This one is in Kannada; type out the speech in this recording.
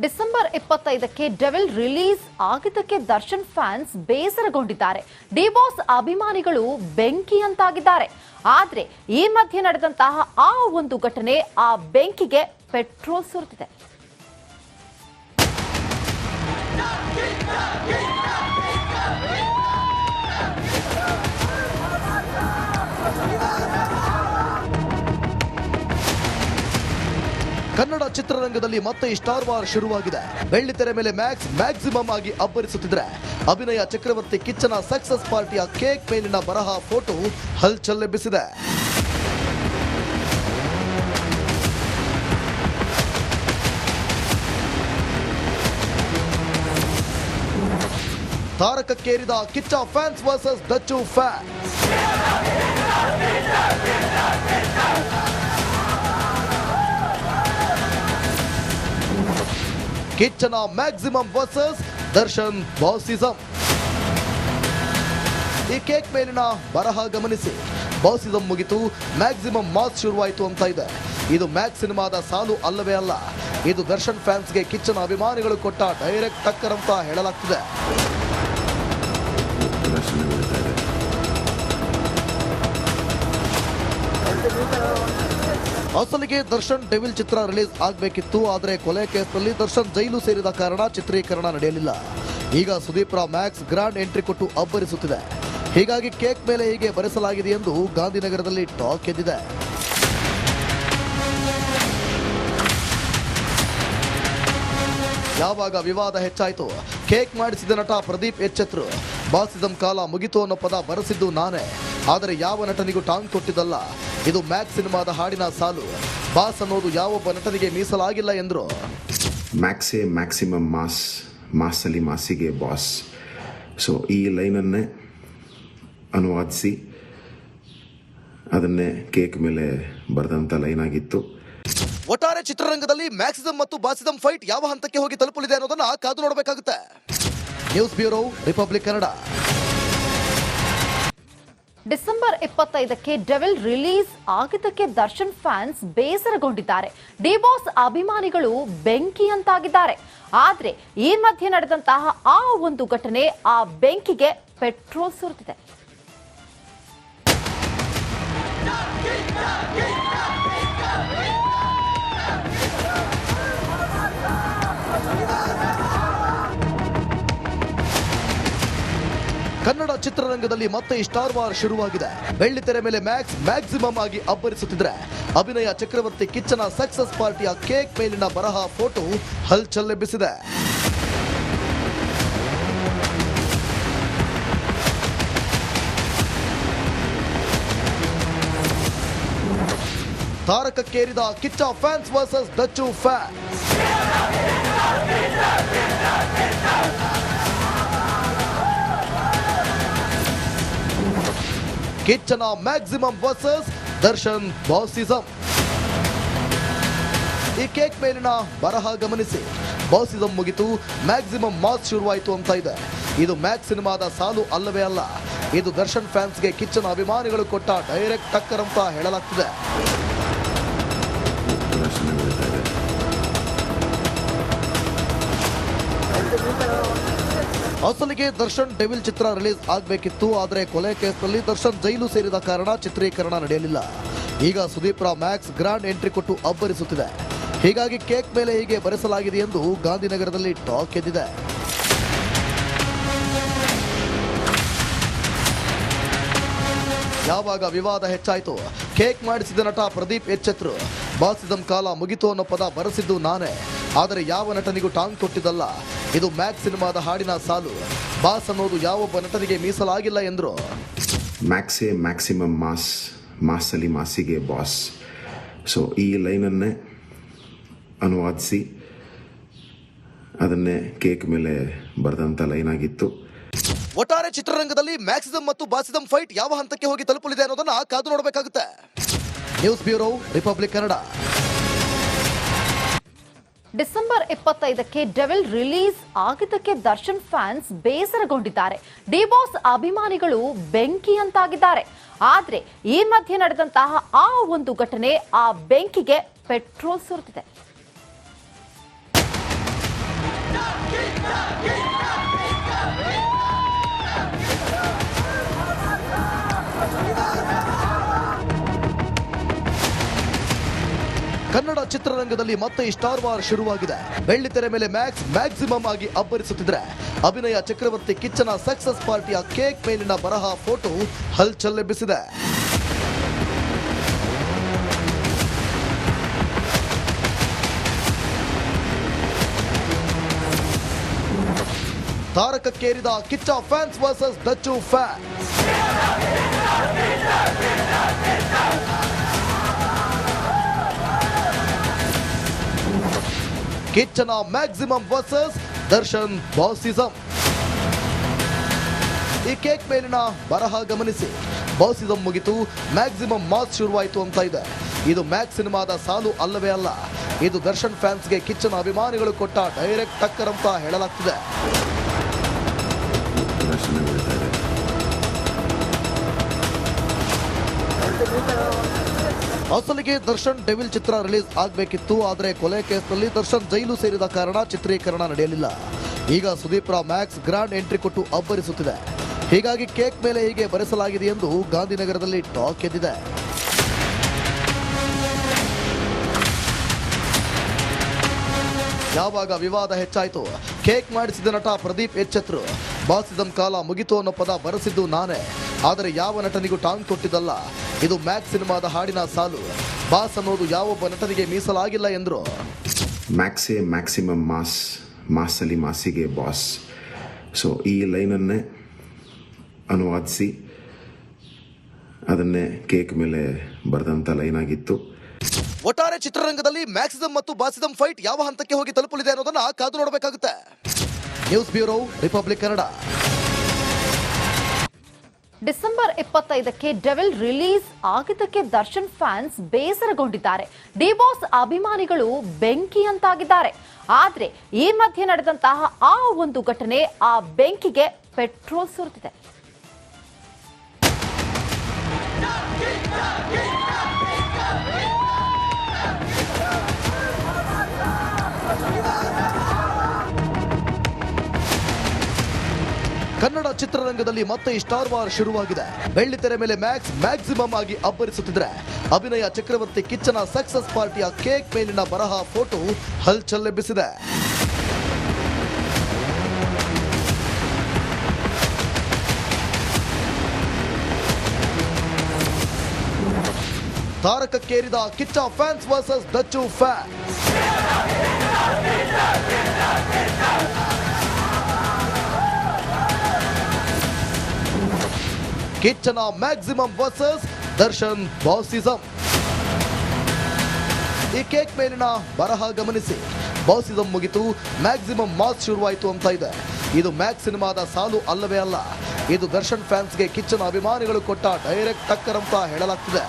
ಡಿಸೆಂಬರ್ 25ಕ್ಕೆ ಡೆವಿಲ್ ರಿಲೀಸ್ ಆಗಿದ್ದಕ್ಕೆ ದರ್ಶನ್ ಫ್ಯಾನ್ಸ್ ಬೇಸರಗೊಂಡಿದ್ದಾರೆ. ಡಿ-ಬಾಸ್ ಅಭಿಮಾನಿಗಳು ಬೆಂಕಿಯಂತಾಗಿದ್ದಾರೆ. ಆದ್ರೆ ಈ ಮಧ್ಯೆ ನಡೆದಂತಹ ಆ ಒಂದು ಘಟನೆ ಆ ಬೆಂಕಿಗೆ ಪೆಟ್ರೋಲ್ ಸುರಿದಿದೆ. ಕನ್ನಡ ಚಿತ್ರರಂಗದಲ್ಲಿ ಮತ್ತೆ ಸ್ಟಾರ್ ವಾರ್ ಶುರುವಾಗಿದೆ. ಬೆಳ್ಳಿತೆರೆ ಮೇಲೆ ಮ್ಯಾಕ್ಸಿಮಮ್ ಆಗಿ ಅಬ್ಬರಿಸುತ್ತಿದ್ರೆ ಅಭಿನಯ ಚಕ್ರವರ್ತಿ ಕಿಚ್ಚನ ಸಕ್ಸಸ್ ಪಾರ್ಟಿಯ ಕೇಕ್ ಮೇಲಿನ ಬರಹ ಫೋಟೋ ಹಲ್ಚಲ್ ಎಬ್ಬಿಸಿದೆ. ತಾರಕಕ್ಕೇರಿದ Kichcha fans versus Dachchu fans. ಕಿಚ್ಚನ ಮ್ಯಾಕ್ಸಿಮಮ್ ವರ್ಸಸ್ ದರ್ಶನ್ ಬಾಸಿಸಂ. ಈ ಕೇಕ್ ಮೇಲಿನ ಬರಹ ಗಮನಿಸಿ. ಬಾಸಿಸಂ ಮುಗಿತು, ಮ್ಯಾಕ್ಸಿಮಮ್ ಮಾಸ್ ಶುರುವಾಯಿತು ಅಂತ ಇದೆ. ಇದು ಮ್ಯಾಕ್ಸ್ ಸಿನಿಮಾದ ಸಾಲು ಅಲ್ಲವೇ ಅಲ್ಲ. ಇದು ದರ್ಶನ್ ಫ್ಯಾನ್ಸ್ಗೆ ಕಿಚ್ಚನ ಅಭಿಮಾನಿಗಳು ಕೊಟ್ಟ ಡೈರೆಕ್ಟ್ ಟಕ್ಕರ್ ಅಂತ ಹೇಳಲಾಗ್ತಿದೆ. ಅಸಲಿಗೆ ದರ್ಶನ್ ಡೆವಿಲ್ ಚಿತ್ರ ರಿಲೀಸ್ ಆಗಬೇಕಿತ್ತು. ಆದರೆ ಕೊಲೆ ಕೇಸ್ನಲ್ಲಿ ದರ್ಶನ್ ಜೈಲು ಸೇರಿದ ಕಾರಣ ಚಿತ್ರೀಕರಣ ನಡೆಯಲಿಲ್ಲ. ಈಗ ಸುದೀಪ್ರ ಮ್ಯಾಕ್ಸ್ ಗ್ರಾಂಡ್ ಎಂಟ್ರಿ ಕೊಟ್ಟು ಅಬ್ಬರಿಸುತ್ತಿದೆ. ಹೀಗಾಗಿ ಕೇಕ್ ಮೇಲೆ ಹೀಗೆ ಬರೆಸಲಾಗಿದೆ ಎಂದು ಗಾಂಧಿನಗರದಲ್ಲಿ ಟಾಕ್ ಎದ್ದಿದೆ. ಯಾವಾಗ ವಿವಾದ ಹೆಚ್ಚಾಯಿತು, ಕೇಕ್ ಮಾಡಿಸಿದ ನಟ ಪ್ರದೀಪ್ ಎಚ್ಚೆತ್ರು. ಬಾಸಿಸಂ ಕಾಲ ಮುಗಿತು ಅನ್ನೋ ಪದ ಬರೆಸಿದ್ದು ನಾನೇ, ಆದರೆ ಯಾವ ನಟನಿಗೂ ಟಾಂಗ್ ಕೊಟ್ಟಿದ್ದಲ್ಲ. ಇದು ಮ್ಯಾಕ್ಸ್ ಸಿನಿಮಾದ ಹಾಡಿನ ಸಾಲು. ಬಾಸ್ ಅನ್ನೋದು ಯಾವೊಬ್ಬ ನಟನಿಗೆ ಮೀಸಲಾಗಿಲ್ಲ ಎಂದ್ರು. ಮ್ಯಾಕ್ಸೇ ಮ್ಯಾಕ್ಸಿಮಮ್ ಮಾಸ್, ಮಾಸಲ್ಲಿ ಮಾಸಿಗೆ ಬಾಸ್. ಸೊ ಈ ಲೈನನ್ನೇ ಅನುವಾದಿಸಿ ಅದನ್ನೇ ಕೇಕ್ ಮೇಲೆ ಬರೆದಂಥ ಲೈನ್ ಆಗಿತ್ತು. ಒಟ್ಟಾರೆ ಚಿತ್ರರಂಗದಲ್ಲಿ ಮ್ಯಾಕ್ಸಿಸಂ ಮತ್ತು ಬಾಸಿಸಂ ಫೈಟ್ ಯಾವ ಹಂತಕ್ಕೆ ಹೋಗಿ ತಲುಪಲಿದೆ ಅನ್ನೋದನ್ನ ಕಾದು ನೋಡಬೇಕಾಗುತ್ತೆ. News bureau, Republic Kannada. December 25ಕ್ಕೆ ಡೆವಿಲ್ ರಿಲೀಸ್ ಆಗಿದ್ದಕ್ಕೆ ದರ್ಶನ್ ಫ್ಯಾನ್ಸ್ ಬೇಸರಗೊಂಡಿದ್ದಾರೆ. ಡಿ-ಬಾಸ್ ಅಭಿಮಾನಿಗಳು ಬೆಂಕಿಯಂತಾಗಿದ್ದಾರೆ. ಆದ್ರೆ ಈ ಮಧ್ಯೆ ನಡೆದಂತಹ ಆ ಒಂದು ಘಟನೆ ಆ ಬೆಂಕಿಗೆ ಪೆಟ್ರೋಲ್ ಸುರಿದಿದೆ. ಕನ್ನಡ ಚಿತ್ರರಂಗದಲ್ಲಿ ಮತ್ತೆ ಸ್ಟಾರ್ ವಾರ್ ಶುರುವಾಗಿದೆ. ಬೆಳ್ಳಿತೆರೆ ಮೇಲೆ ಮ್ಯಾಕ್ಸಿಮಮ್ ಆಗಿ ಅಬ್ಬರಿಸುತ್ತಿದ್ರೆ ಅಭಿನಯ ಚಕ್ರವರ್ತಿ ಕಿಚ್ಚನ ಸಕ್ಸಸ್ ಪಾರ್ಟಿಯ ಕೇಕ್ ಮೇಲಿನ ಬರಹ ಫೋಟೋ ಹಲ್ಚಲ್ ಎಬ್ಬಿಸಿದೆ. ತಾರಕಕ್ಕೇರಿದ Kichcha fans versus Dachchu fans. ಕಿಚ್ಚನ ಮ್ಯಾಕ್ಸಿಮಮ್ ವರ್ಸಸ್ ದರ್ಶನ್ ಬಾಸಿಸಂ. ಈ ಕೇಕ್ ಮೇಲಿನ ಬರಹ ಗಮನಿಸಿ. ಬಾಸಿಸಂ ಮುಗಿತು, ಮ್ಯಾಕ್ಸಿಮಮ್ ಮಾಸ್ ಶುರುವಾಯಿತು ಅಂತ ಇದೆ. ಇದು ಮ್ಯಾಕ್ಸ್ ಸಿನಿಮಾದ ಸಾಲು ಅಲ್ಲವೇ ಅಲ್ಲ. ಇದು ದರ್ಶನ್ ಫ್ಯಾನ್ಸ್ಗೆ ಕಿಚ್ಚನ ಅಭಿಮಾನಿಗಳು ಕೊಟ್ಟ ಡೈರೆಕ್ಟ್ ಟಕ್ಕರ್ ಅಂತ ಹೇಳಲಾಗ್ತಿದೆ. ಅಸಲಿಗೆ ದರ್ಶನ್ ಡೆವಿಲ್ ಚಿತ್ರ ರಿಲೀಸ್ ಆಗಬೇಕಿತ್ತು. ಆದರೆ ಕೊಲೆ ಕೇಸ್ನಲ್ಲಿ ದರ್ಶನ್ ಜೈಲು ಸೇರಿದ ಕಾರಣ ಚಿತ್ರೀಕರಣ ನಡೆಯಲಿಲ್ಲ. ಈಗ ಸುದೀಪ್ರ ಮ್ಯಾಕ್ಸ್ ಗ್ರಾಂಡ್ ಎಂಟ್ರಿ ಕೊಟ್ಟು ಅಬ್ಬರಿಸುತ್ತಿದೆ. ಹೀಗಾಗಿ ಕೇಕ್ ಮೇಲೆ ಹೀಗೆ ಬರೆಸಲಾಗಿದೆ ಎಂದು ಗಾಂಧಿನಗರದಲ್ಲಿ ಟಾಕ್ ಎದ್ದಿದೆ. ಯಾವಾಗ ವಿವಾದ ಹೆಚ್ಚಾಯಿತು, ಕೇಕ್ ಮಾಡಿಸಿದ ನಟ ಪ್ರದೀಪ್ ಎಚ್ಚೆತ್ರು. ಬಾಸಿಸಂ ಕಾಲ ಮುಗಿತು ಅನ್ನೋ ಪದ ಬರೆಸಿದ್ದು ನಾನೇ, ಆದರೆ ಯಾವ ನಟನಿಗೂ ಟಾಂಗ್ ಕೊಟ್ಟಿದ್ದಲ್ಲ. ಇದು ಮ್ಯಾಕ್ಸ್ ಸಿನಿಮಾದ ಹಾಡಿನ ಸಾಲು. ಬಾಸ್ ಅನ್ನೋದು ಯಾವೊಬ್ಬ ನಟನಿಗೆ ಮೀಸಲಾಗಿಲ್ಲ ಎಂದ್ರು. ಮ್ಯಾಕ್ಸೇ ಮ್ಯಾಕ್ಸಿಮಮ್ ಮಾಸ್, ಮಾಸಲ್ಲಿ ಮಾಸಿಗೆ ಬಾಸ್. ಸೊ ಈ ಲೈನನ್ನೇ ಅನುವಾದಿಸಿ ಅದನ್ನೇ ಕೇಕ್ ಮೇಲೆ ಬರೆದಂಥ ಲೈನ್ ಆಗಿತ್ತು. ಒಟ್ಟಾರೆ ಚಿತ್ರರಂಗದಲ್ಲಿ ಮ್ಯಾಕ್ಸಿಸಂ ಮತ್ತು ಬಾಸಿಸಂ ಫೈಟ್ ಯಾವ ಹಂತಕ್ಕೆ ಹೋಗಿ ತಲುಪಲಿದೆ ಅನ್ನೋದನ್ನ ಕಾದು ನೋಡಬೇಕಾಗುತ್ತೆ. News bureau, Republic Kannada. December 25ಕ್ಕೆ ಡೆವಿಲ್ ರಿಲೀಸ್ ಆಗಿದ್ದಕ್ಕೆ ದರ್ಶನ್ ಫ್ಯಾನ್ಸ್ ಬೇಸರಗೊಂಡಿದ್ದಾರೆ. ಡಿ-ಬಾಸ್ ಅಭಿಮಾನಿಗಳು ಬೆಂಕಿಯಂತಾಗಿದ್ದಾರೆ. ಆದ್ರೆ ಈ ಮಧ್ಯೆ ನಡೆದಂತಹ ಆ ಒಂದು ಘಟನೆ ಆ ಬೆಂಕಿಗೆ ಪೆಟ್ರೋಲ್ ಸುರಿದಿದೆ. ಕನ್ನಡ ಚಿತ್ರರಂಗದಲ್ಲಿ ಮತ್ತೆ ಸ್ಟಾರ್ ವಾರ್ ಶುರುವಾಗಿದೆ. ಬೆಳ್ಳಿತೆರೆ ಮೇಲೆ ಮ್ಯಾಕ್ಸಿಮಮ್ ಆಗಿ ಅಬ್ಬರಿಸುತ್ತಿದ್ರೆ ಅಭಿನಯ ಚಕ್ರವರ್ತಿ ಕಿಚ್ಚನ ಸಕ್ಸಸ್ ಪಾರ್ಟಿಯ ಕೇಕ್ ಮೇಲಿನ ಬರಹ ಫೋಟೋ ಹಲ್ಚಲ್ ಎಬ್ಬಿಸಿದೆ. ತಾರಕಕ್ಕೇರಿದ Kichcha fans versus Dachchu fans. ಕಿಚ್ಚನ ಮ್ಯಾಕ್ಸಿಮಮ್ ವರ್ಸಸ್ ದರ್ಶನ್ ಬಾಸಿಸಂ. ಈ ಕೇಕ್ ಮೇಲಿನ ಬರಹ ಗಮನಿಸಿ. ಬಾಸಿಸಂ ಮುಗಿತು, ಮ್ಯಾಕ್ಸಿಮಮ್ ಮಾಸ್ ಶುರುವಾಯಿತು ಅಂತ ಇದೆ. ಇದು ಮ್ಯಾಕ್ಸ್ ಸಿನಿಮಾದ ಸಾಲು ಅಲ್ಲವೇ ಅಲ್ಲ. ಇದು ದರ್ಶನ್ ಫ್ಯಾನ್ಸ್ಗೆ ಕಿಚ್ಚನ ಅಭಿಮಾನಿಗಳು ಕೊಟ್ಟ ಡೈರೆಕ್ಟ್ ಟಕ್ಕರ್ ಅಂತ ಹೇಳಲಾಗ್ತಿದೆ. ಅಸಲಿಗೆ ದರ್ಶನ್ ಡೆವಿಲ್ ಚಿತ್ರ ರಿಲೀಸ್ ಆಗಬೇಕಿತ್ತು. ಆದರೆ ಕೊಲೆ ಕೇಸ್ನಲ್ಲಿ ದರ್ಶನ್ ಜೈಲು ಸೇರಿದ ಕಾರಣ ಚಿತ್ರೀಕರಣ ನಡೆಯಲಿಲ್ಲ. ಈಗ ಸುದೀಪ್ ರಾ ಮ್ಯಾಕ್ಸ್ ಗ್ರಾಂಡ್ ಎಂಟ್ರಿ ಕೊಟ್ಟು ಅಬ್ಬರಿಸುತ್ತಿದೆ. ಹೀಗಾಗಿ ಕೇಕ್ ಮೇಲೆ ಹೀಗೆ ಬರೆಸಲಾಗಿದೆ ಎಂದು ಗಾಂಧಿನಗರದಲ್ಲಿ ಟಾಕ್ ಎದ್ದಿದೆ. ಯಾವಾಗ ವಿವಾದ ಹೆಚ್ಚಾಯಿತು, ಕೇಕ್ ಮಾಡಿಸಿದ ನಟ ಪ್ರದೀಪ್ ಎಚ್ಚೆತ್ರು. ಬಾಸಿಸಂ ಕಾಲ ಮುಗಿತು ಅನ್ನೋ ಪದ ಬರೆಸಿದ್ದು ನಾನೇ, ಆದರೆ ಯಾವ ನಟನಿಗೂ ಟಾಂಗ್ ಕೊಟ್ಟಿದ್ದಲ್ಲ. ಇದು ಮ್ಯಾಕ್ಸ್ ಸಿನಿಮಾದ ಹಾಡಿನ ಸಾಲು. ಬಾಸ್ ಅನ್ನೋದು ಯಾವೊಬ್ಬ ನಟನಿಗೆ ಮೀಸಲಾಗಿಲ್ಲ ಎಂದ್ರು. ಮ್ಯಾಕ್ಸೇ ಮ್ಯಾಕ್ಸಿಮಮ್ ಮಾಸಲ್ಲಿ ಮಾಸಿಗೆ ಬಾಸ್. ಸೊ ಈ ಲೈನನ್ನೇ ಅನುವಾದಿಸಿ ಅದನ್ನೇ ಕೇಕ್ ಮೇಲೆ ಬರೆದಂಥ ಲೈನ್ ಆಗಿತ್ತು. ಒಟ್ಟಾರೆ ಚಿತ್ರರಂಗದಲ್ಲಿ ಮ್ಯಾಕ್ಸಿಸಂ ಮತ್ತು ಬಾಸಿಸಂ ಫೈಟ್ ಯಾವ ಹಂತಕ್ಕೆ ಹೋಗಿ ತಲುಪಲಿದೆ ಅನ್ನೋದನ್ನ ಕಾದು ನೋಡಬೇಕಾಗುತ್ತೆ. News bureau, Republic Kannada. December 25ಕ್ಕೆ ಡೆವಿಲ್ ರಿಲೀಸ್ ಆಗಿದ್ದಕ್ಕೆ ದರ್ಶನ್ ಫ್ಯಾನ್ಸ್ ಬೇಸರಗೊಂಡಿದ್ದಾರೆ. ಡಿಬಾಸ್ ಅಭಿಮಾನಿಗಳು ಬೆಂಕಿ ಅಂತಾಗಿದ್ದಾರೆ. ಆದ್ರೆ ಈ ಮಧ್ಯೆ ನಡೆದಂತಹ ಆ ಒಂದು ಘಟನೆ ಆ ಬೆಂಕಿಗೆ ಪೆಟ್ರೋಲ್ ಸುರಿದಿದೆ. ಕನ್ನಡ ಚಿತ್ರರಂಗದಲ್ಲಿ ಮತ್ತೆ ಸ್ಟಾರ್ ವಾರ್ ಶುರುವಾಗಿದೆ. ಬೆಳ್ಳಿತೆರೆ ಮೇಲೆ ಮ್ಯಾಕ್ಸಿಮಮ್ ಆಗಿ ಅಬ್ಬರಿಸುತ್ತಿದ್ರೆ ಅಭಿನಯ ಚಕ್ರವರ್ತಿ ಕಿಚ್ಚನ ಸಕ್ಸಸ್ ಪಾರ್ಟಿಯ ಕೇಕ್ ಮೇಲಿನ ಬರಹ ಫೋಟೋ ಹಲ್ಚಲ್ ಎಬ್ಬಿಸಿದೆ. ತಾರಕಕ್ಕೇರಿದ Kichcha fans versus Dachchu fans. ಕಿಚ್ಚನ ಮ್ಯಾಕ್ಸಿಮಮ್ ವರ್ಸಸ್ ದರ್ಶನ್ ಬಾಸಿಸಂ. ಈ ಕೇಕ್ ಮೇಲಿನ ಬರಹ ಗಮನಿಸಿ. ಬಾಸಿಸಂ ಮುಗಿತು, ಮ್ಯಾಕ್ಸಿಮಮ್ ಮಾಸ್ ಶುರುವಾಯಿತು ಅಂತ ಇದೆ. ಇದು ಮ್ಯಾಕ್ಸ್ ಸಿನಿಮಾದ ಸಾಲು ಅಲ್ಲವೇ ಅಲ್ಲ. ಇದು ದರ್ಶನ್ ಫ್ಯಾನ್ಸ್ಗೆ ಕಿಚ್ಚನ ಅಭಿಮಾನಿಗಳು ಕೊಟ್ಟ ಡೈರೆಕ್ಟ್ ಟಕ್ಕರ್ ಅಂತ ಹೇಳಲಾಗ್ತಿದೆ.